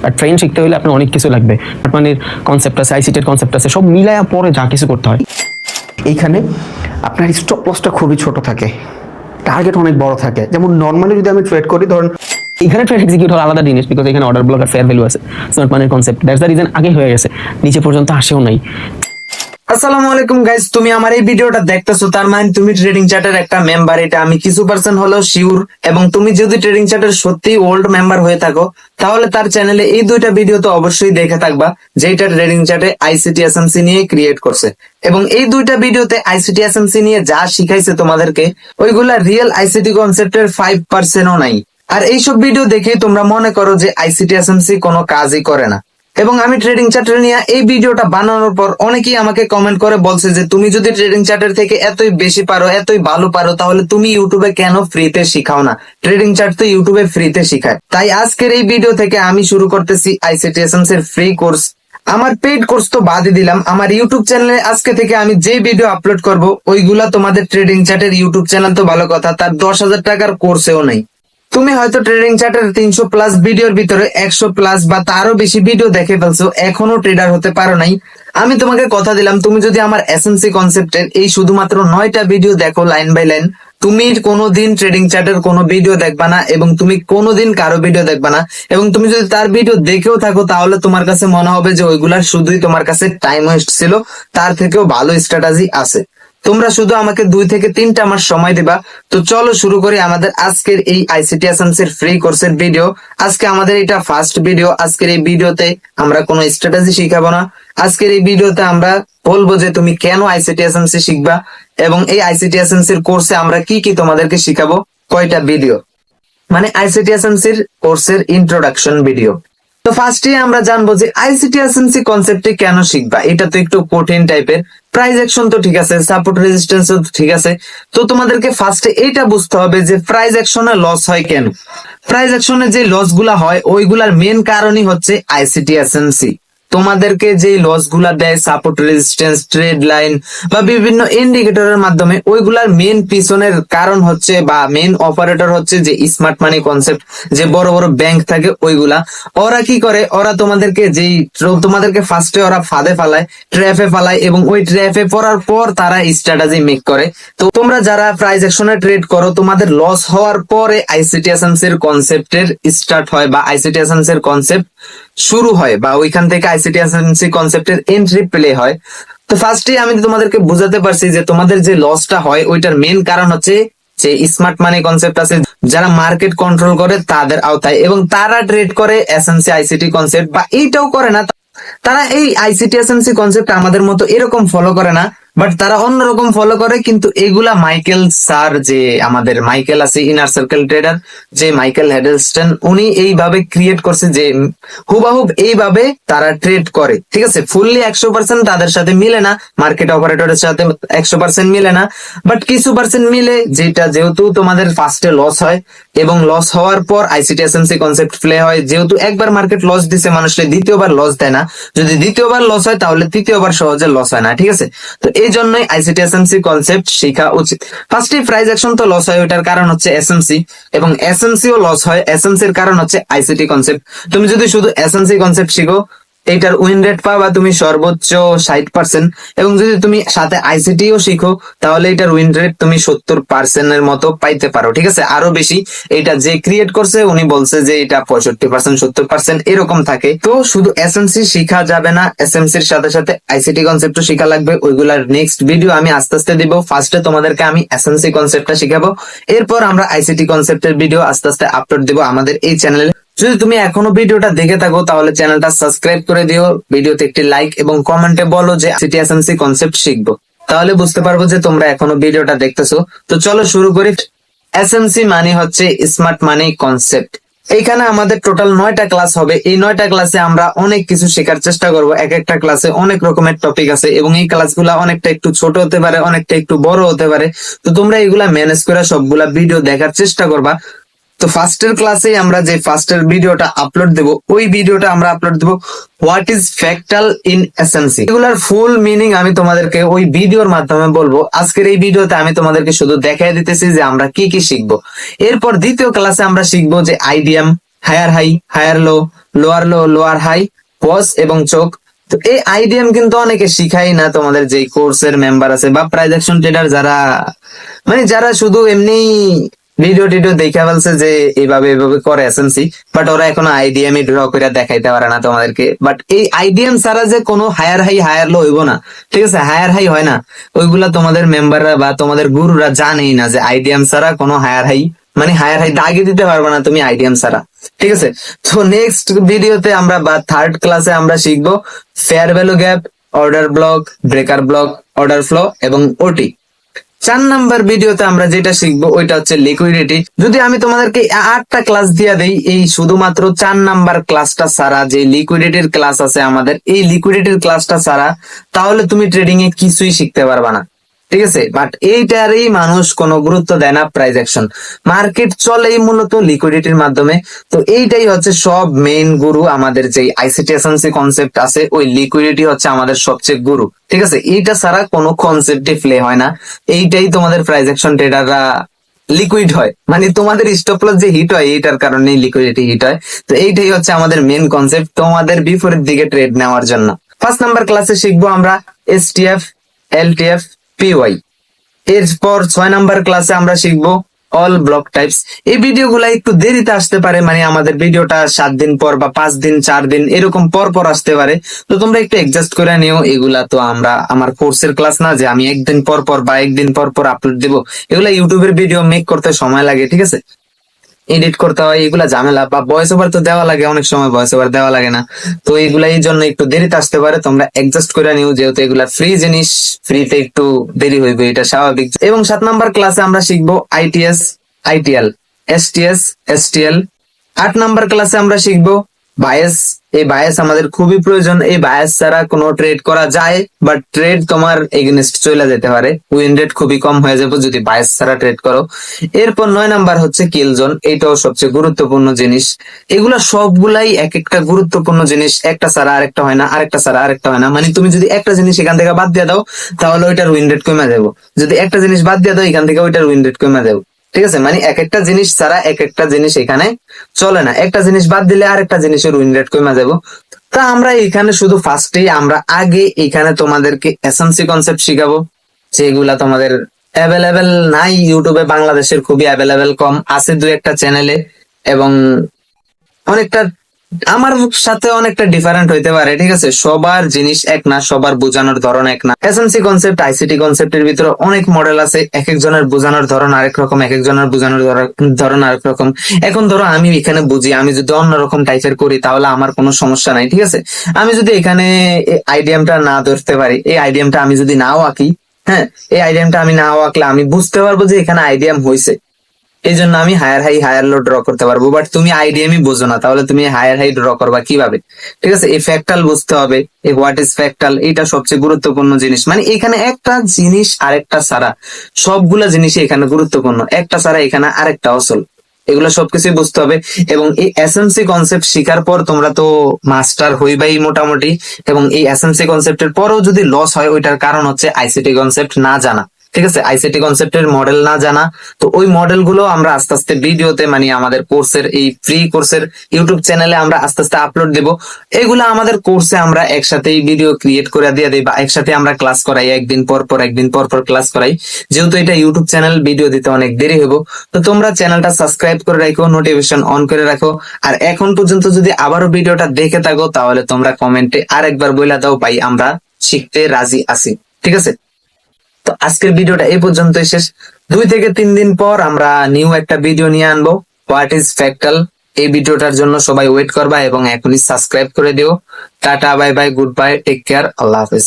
আর train শিখতে হলে আপনার অনেক কিছু লাগবে, মানে কনসেপ্ট আছে, আইসিটির কনসেপ্ট আছে, সব মিলায়া পরে যা কিছু করতে হয়। এইখানে আপনার স্টপ লসটা খুবই ছোট থাকে, টার্গেট অনেক বড় থাকে। যেমন নর্মালি যদি আমি ট্রেড করি, ধরুন এখানে ট্রেড এক্সিকিউট হওয়ার আলাদা জিনিস, বিকজ এখানে অর্ডার ব্লক আর ফেয়ার ভ্যালু আছে। স্মার্ট মানির কনসেপ্ট, দ্যাটস দ্য রিজন আগে হয়ে গেছে, নিচে পর্যন্ত আসেও নাই। আসসালামু আলাইকুম গাইস, তুমি আমার এই ভিডিওটা দেখতেছো, তার মানে তুমি ট্রেডিং চ্যাটের একটা মেম্বার, এটা আমি কিছু পার্সেন্ট হলেও শিওর। এবং তুমি যদি ট্রেডিং চ্যাটের সত্যি ওল্ড মেম্বার হয়ে থাকো, তাহলে তার চ্যানেলে এই দুইটা ভিডিও তো অবশ্যই দেখে থাকবা, যেটা ট্রেডিং চ্যাটে আইসিটি এসএমসি নিয়ে ক্রিয়েট করছে। এবং এই দুইটা ভিডিওতে আইসিটি এসএমসি নিয়ে যা শিখাইছে তোমাদেরকে, ওইগুলা রিয়েল আইসিটি কনসেপ্টের 5%ও নাই। আর এইসব ভিডিও দেখে তোমরা মনে করো যে আইসিটি এসএমসি কোনো কাজই করে না। এবং আমি ট্রেডিং চার্টার নিয়ে এই ভিডিওটা বানানোর পর অনেকেই আমাকে কমেন্ট করে বলছে যে তুমি যদি ট্রেডিং চার্টার থেকে এতই বেশি পারো, এতই ভালো পারো, তাহলে তুমি ইউটিউবে কেন ফ্রিতে শিখাও না? ট্রেডিং চার্ট তো ইউটিউবে ফ্রিতে শিখায়। তাই আজকের এই ভিডিও থেকে আমি শুরু করতেছি আইসিটি এসএমসি এর ফ্রি কোর্স। আমার পেইড কোর্স তো বাদই দিলাম, আমার ইউটিউব চ্যানেলে আজকে থেকে আমি যে ভিডিও আপলোড করব ওইগুলা তোমাদের ট্রেডিং চার্টের ইউটিউব চ্যানেল তো ভালো কথা, তার 10,000 টাকার কোর্সেও নেই। তুমি হয়তো ট্রেডিং চার্টের 300+ ভিডিওর ভিতরে 100+ বা তারও বেশি ভিডিও দেখে ফেলছো, এখনো ট্রেডার হতে পারো নাই। আমি তোমাকে কথা দিলাম, তুমি যদি আমার এসএমসি কনসেপ্টের এই শুধুমাত্র 9টা ভিডিও দেখো লাইন বাই লাইন, তুমি কোনোদিন ট্রেডিং চার্টের কোনো ভিডিও দেখবা না, এবং তুমি কোনোদিন কারো ভিডিও দেখবা না। এবং তুমি যদি তার ভিডিও দেখেও থাকো, তাহলে তোমার কাছে মনে হবে যে ওইগুলার শুধুই তোমার কাছে টাইম ওয়েস্ট ছিল, তার থেকেও ভালো স্ট্র্যাটেজি আছে। তোমরা শুধু আমাকে 2 থেকে 3টা মাস সময় দিবা। তো চলো শুরু করি আমাদের আজকের এই আইসিটি এসএমসি এর ফ্রি কোর্সের ভিডিও। আজকে আমাদের এটা ফার্স্ট ভিডিও। আজকের এই ভিডিওতে আমরা কোনো স্ট্র্যাটেজি শিখাবো না। আজকের এই ভিডিওতে আমরা বলবো যে তুমি কেন আইসিটি এসএমসি শিখবা, এবং এই আইসিটি এসএমসি এর কোর্সে আমরা কি কি তোমাদেরকে শিখাবো, কয়টা ভিডিও, মানে আইসিটি এসএমসি এর কোর্সের ইন্ট্রোডাকশন ভিডিও। তো ফার্স্টে আমরা জানবো যে আইসিটি এসএমসি কনসেপ্টে কেন শিখবা। এটা তো একটু কঠিন টাইপের। প্রাইস অ্যাকশন তো ঠিক আছে, সাপোর্ট রেজিস্ট্যান্স তো ঠিক আছে। তো তোমাদেরকে ফার্স্টে এইটা বুঝতে হবে যে প্রাইস অ্যাকশনে লস হয় কেন। প্রাইস অ্যাকশনে যে লস গুলা হয়, ওইগুলার মেন কারণই হচ্ছে আইসিটি এসএমসি। তোমাদেরকে যে লস গুলা দেয়, সাপোর্ট রেজিস্ট্যান্স, ট্রেড লাইন বা বিভিন্ন ইন্ডিকেটরের মাধ্যমে, ওইগুলার মেন পিছনের কারণ হচ্ছে বা মেন অপারেটর হচ্ছে যে স্মার্ট মানি কনসেপ্ট, যে বড় বড় ব্যাংক থাকে ওইগুলা। ওরা কি করে, ওরা তোমাদেরকে ফার্স্টে ওরা ফাঁদে ফালায়, ট্র্যাপে ফালায়, এবং ওই ট্র্যাপে পড়ার পর তারা স্ট্র্যাটেজি মেক করে। তো তোমরা যারা প্রাইস অ্যাকশনে ট্রেড করো, তোমাদের লস হওয়ার পরে আইসিটি এসএমসি এর কনসেপ্টের স্টার্ট হয়, বা আইসিটি এসএমসি এর কনসেপ্ট শুরু হয়, বা ওইখান থেকে আইসিটি এসএমসি কনসেপ্টের এন্ট্রি প্লে হয়। তো ফার্স্টে আমি তোমাদেরকে বুঝাতে পারছি যে তোমাদের যে লসটা হয় ওইটার মেন কারণ হচ্ছে যে স্মার্ট মানি কনসেপ্ট আছে, যারা মার্কেট কন্ট্রোল করে তাদের আওতায়, এবং তারা ট্রেড করে এসএমসি আইসিটি কনসেপ্ট, বা এইটাও করে না, তারা এই আইসিটি এসএমসি কনসেপ্ট আমাদের মতো এরকম ফলো করে না, বাট তারা অন্যরকম ফলো করে। কিন্তু এগুলা মাইকেল স্যার, যে আমাদের মাইকেল আছে ইনার সার্কেল ট্রেডার, যে মাইকেল হেডেলস্টন, উনি এইভাবে ক্রিয়েট করছে যে হুবাহুব এইভাবে তারা ট্রেড করে। ঠিক আছে, ফুললি 100% তাদের সাথে মিলে না, মার্কেট অপারেটরের সাথে 100% মিলে না, বাট কিছু পার্সেন্ট মিলে, যেটা যেহেতু তোমাদের ফার্স্টে লস হয়, এবং লস হওয়ার পর আইসিটি এসএমসি কনসেপ্ট প্লে হয়। যেহেতু একবার মার্কেট লস দিছে, মানুষকে দ্বিতীয়বার লস দেয় না। যদি দ্বিতীয়বার লস হয়, তাহলে তৃতীয়বার সহজে লস হয় না। ঠিক আছে, তো এই জন্যই আইসিটি এসএমসি কনসেপ্ট শেখা উচিত। ফার্স্টে প্রাইস অ্যাকশন তো লস হয়, ওটার কারণ হচ্ছে এসএমসি, এবং এসএমসি ও লস হয়, এসএমসি এর কারণ হচ্ছে আইসিটি কনসেপ্ট। তুমি যদি শুধু এসএমসি কনসেপ্ট শিখো, এইটার উইন রেট পাবা তুমি সর্বোচ্চ 60%, এবং যদি তুমি সাথে আইসিটি ও শিখো, তাহলে এটার উইন রেট তুমি 70% এর মতো পাইতে পারো। ঠিক আছে, আরো বেশি। এটা যে ক্রিয়েট করছে উনি বলছে যে এটা 65%, 70% এরকম থাকে। তো শুধু এসএমসি শিখা যাবে না, এসএমসি এর সাথে সাথে আইসিটি কনসেপ্টও শিখা লাগবে। ওইগুলার নেক্সট ভিডিও আমি আস্তে আস্তে দিব। ফার্স্টে তোমাদেরকে আমি এসএমসি কনসেপ্টটা শিখাবো, এরপর আমরা আইসিটি কনসেপ্টের ভিডিও আস্তে আস্তে আপলোড দিব আমাদের এই চ্যানেলে। যদি তুমি এখনো ভিডিওটা দেখে থাকো, তাহলে চ্যানেলটা সাবস্ক্রাইব করে দিও, ভিডিওতে একটি লাইক, এবং কমেন্টে বলো যে আইসিটি এসএমসি কনসেপ্ট শিখবো, তাহলে বুঝতে পারবো যে তোমরা এখনো ভিডিওটা দেখতেছো। তো চলো শুরু করি। এসএমসি মানে হচ্ছে স্মার্ট মানি কনসেপ্ট। এইখানে আমাদের টোটাল 9টা ক্লাস হবে। এই 9টা ক্লাসে আমরা অনেক কিছু শেখার চেষ্টা করব। এক একটা ক্লাসে অনেক রকমের টপিক আছে, এবং এই ক্লাসগুলো অনেকটা একটু ছোট হতে পারে, অনেকটা একটু বড় হতে পারে। তো তোমরা এগুলা ম্যানেজ করে সবগুলা ভিডিও দেখার চেষ্টা করবা। তো ফার্স্টের ক্লাসে আমরা যে ফার্স্টের ভিডিওটা আপলোড দেব, ওই ভিডিওটা আমরা আপলোড দেব what is fractal in SMC. এগুলার ফুল মিনিং আমি তোমাদেরকে ওই ভিডিওর মাধ্যমে বলবো। আজকের এই ভিডিওতে আমি তোমাদেরকে শুধু দেখাই দিতেছি যে আমরা কি কি শিখবো। এরপর দ্বিতীয় ক্লাসে আমরা শিখবো যে IDM, higher high, higher low, lower low, lower high, পজ এবং চোখ। তো এই আইডিএম কিন্তু অনেকে শিখাই না, তোমাদের যেই কোর্সের মেম্বার আছে বা প্রাইজ অ্যাকশন ট্রেডার যারা, মানে যারা শুধু এমনি ভিডিও টিডিও দেখা ফেলছে যে এইভাবে এইভাবে করে এসএমসি, বাট ওরা এখনো আইডিএম ড্র করে দেখাইতে পারে না তোমাদেরকে। বাট এই আইডিএম ছাড়া যে কোনো হায়ার হাই হায়ার লো হইব না, ঠিক আছে, হায়ার হাই হয় না, ওইগুলা তোমাদের মেম্বাররা বা তোমাদের গুরুরা জানেই না যে আইডিএম ছাড়া কোনো হায়ার হাই, মানে হায়ার হাই দাগি দিতে পারবে না তুমি আইডিএম ছাড়া, ঠিক আছে। তো নেক্সট ভিডিওতে আমরা বা থার্ড ক্লাসে আমরা শিখবো fair value gap, order block, breaker block, order flow এবং ওটি। 4 নাম্বার ভিডিওতে আমরা যেটা শিখবো ওইটা হচ্ছে লিকুইডিটি। যদি আমি তোমাদেরকে 8টা ক্লাস দিয়ে দেই, এই শুধুমাত্র 4 নাম্বার ক্লাসটা ছাড়া যে লিকুইডিটির ক্লাস আছে আমাদের, এই লিকুইডিটির ক্লাসটা ছাড়া তাহলে তুমি ট্রেডিং এ কিছুই শিখতে পারবা না, ঠিক আছে। বাট এইটারই মানুষ কোনো গুরুত্ব দেয় না, প্রাইস অ্যাকশন মার্কেট চলেই মূলত লিকুইডিটির মাধ্যমে। তো এইটাই হচ্ছে সব মেইন গুরু, আমাদের যে আইসিটি এসএমসি কনসেপ্ট আছে ওই লিকুইডিটি হচ্ছে আমাদের সবচেয়ে গুরু, ঠিক আছে। এইটা ছাড়া কোনো কনসেপ্টই প্লে হয় না, এইটাই তোমাদের প্রাইস অ্যাকশন ট্রেডাররা লিকুইড হয়, মানে তোমাদের স্টপ লস যে হিট হয় এইটার কারণেই লিকুইডিটি হিট হয়। তো এইটাই হচ্ছে আমাদের মেইন কনসেপ্ট তোমাদের বিপরীত দিকে ট্রেড নেওয়ার জন্য। 1st নাম্বার ক্লাসে শিখবো আমরা এসটিএফ, এলটিএফ, পিওয়াই। এরপর 6 নাম্বার ক্লাসে আমরা শিখবো অল ব্লক টাইপস। এই ভিডিওগুলো একটু দেরিতে আসতে পারে, মানে আমাদের ভিডিওটা 7 দিন পর বা 5 দিন 4 দিন এরকম পর পর আসতে পারে, তো তোমরা একটু অ্যাডজাস্ট করে নিও। এগুলা তো আমার কোর্সের ক্লাস না যে আমি একদিন পর পর বা একদিন পর পর আপলোড দেবো, এগুলা ইউটিউবের ভিডিও মেক করতে সময় লাগে, ঠিক আছে, এডিট করতে হয়, এগুলা ঝামেলা, বা ভয়েস ওভার তো দেওয়া লাগে, অনেক সময় ভয়েস ওভার দেওয়া লাগে না, তো এগুলা এই জন্য একটু দেরিতে আসতে পারে, তোমরা অ্যাডজাস্ট করে নিও, যেহেতু এগুলা ফ্রি জিনিস, ফ্রিতে একটু দেরি হইবে, এটা স্বাভাবিক। এবং 7 নাম্বার ক্লাসে আমরা শিখবো ITS, ITL, STS, STL. 8 number ক্লাসে আমরা শিখবো বায়াস। এই বায়াস আমাদের খুবই প্রয়োজন, এই বায়াস ছাড়া কোনো ট্রেড করা যায়, বাট ট্রেড তোমার এগেনস্ট চলে যেতে পারে, উইন রেট খুবই কম হয়ে যাবে যদি বায়াস ছাড়া ট্রেড করো। এরপর 9 নাম্বার হচ্ছে কিল জোন, এইটাও সবচেয়ে গুরুত্বপূর্ণ জিনিস। এগুলা সবগুলাই এক একটা গুরুত্বপূর্ণ জিনিস, একটা ছাড়া আরেকটা হয় না, আরেকটা ছাড়া আরেকটা হয় না, মানে তুমি যদি একটা জিনিস এখান থেকে বাদ দিয়ে দাও তাহলে ওইটার উইন রেট কমে যাবো, যদি একটা জিনিস বাদ দিয়ে দাও এখান থেকে ওইটার উইন রেট কমে যাবো, ঠিক আছে। মানে এক একটা জিনিস ছাড়া এক একটা জিনিস এখানে চলে না, একটা জিনিস বাদ দিলে আরেকটা জিনিসের উইন রেট কমে যাবো। তা আমরা এখানে শুধু ফার্স্টেই আমরা আগে এখানে তোমাদেরকে এসএমসি কনসেপ্ট শিখাবো, যেগুলা তোমাদের অ্যাভেলেবেল নাই ইউটিউবে, বাংলাদেশের খুবই অ্যাভেলেবেল, কম আছে 2-1টা চ্যানেলে, এবং অনেকটা আমার সাথে অনেকটা ডিফারেন্ট হইতে পারে, ঠিক আছে, সবার জিনিস এক না, সবার বোঝানোর ধরন এক না। এসএমসি কনসেপ্ট, আইসিটি কনসেপ্টের ভিতরে অনেক মডেল আছে, এক একজনের বোঝানোর ধরন আরেক রকম, এক একজনের বোঝানোর ধরন আরেক রকম। এখন ধরো আমি এখানে বুঝি, আমি যদি অন্যরকম টাইপের করি তাহলে আমার কোনো সমস্যা নাই, ঠিক আছে। আমি যদি এখানে আইডিয়ামটা না ধরতে পারি, এই আইডিয়ামটা আমি যদি নাও আঁকি, হ্যাঁ, এই আইডিয়ামটা আমি নাও আঁকলে আমি বুঝতে পারবো যে এখানে আইডিয়াম হয়েছে, এই জন্য আমি higher high higher low draw করতে পারবো। বাট তুমি আইডিএমই বোঝো না, তাহলে তুমি হায়ার হাই ড্র করবা কিভাবে, ঠিক আছে। এই ফ্যাক্টাল বুঝতে হবে, এই হোয়াট ইজ ফ্যাক্টাল, এটা সবচেয়ে গুরুত্বপূর্ণ জিনিস, মানে এখানে একটা জিনিস আরেকটা ছাড়া সবগুলা জিনিসই এখানে গুরুত্বপূর্ণ, একটা ছাড়া এখানে আরেকটা অসল, এগুলো সবকিছুই বুঝতে হবে। এবং এই এসএমসি কনসেপ্ট শিখার পর তোমরা তো মাস্টার হইবাই মোটামুটি, এবং এই এসএমসি কনসেপ্টের পরেও যদি লস হয় ওইটার কারণ হচ্ছে আইসিটি কনসেপ্ট না জানা, ঠিক আছে, আইসিটি কনসেপ্টের মডেল না জানা। তো ওই মডেল গুলো আমরা আস্তে আস্তে ভিডিওতে, মানে আমাদের কোর্সের এই ফ্রি কোর্সের ইউটিউব চ্যানেলে আমরা আস্তে আস্তে আপলোড দেব। এগুলো আমাদের কোর্সে আমরা একসাথেই ভিডিও ক্রিয়েট করে দিয়ে দিই, বা একসাথে আমরা ক্লাস করাই, একদিন পর পর ক্লাস করাই, যেহেতু এটা ইউটিউব চ্যানেল ভিডিও দিতে অনেক দেরি হইব। তো তোমরা চ্যানেলটা সাবস্ক্রাইব করে রাখো, নোটিফিকেশন অন করে রাখো, আর এখন পর্যন্ত যদি আবারও ভিডিওটা দেখে থাকো তাহলে তোমরা কমেন্টে আরেকবার বইলা দাও ভাই আমরা শিখতে রাজি আছি, ঠিক আছে। তো আজকের ভিডিওটা এই পর্যন্তই শেষ। 2 থেকে 3 দিন পর আমরা নিউ একটা ভিডিও নিয়ে আনবো, হোয়াট ইজ ফ্যাক্টাল। এই ভিডিওটার জন্য সবাই ওয়েট করবা এবং এখনই সাবস্ক্রাইব করে দিও। Tata, bye bye, good bye, take care, আল্লাহ হাফেজ।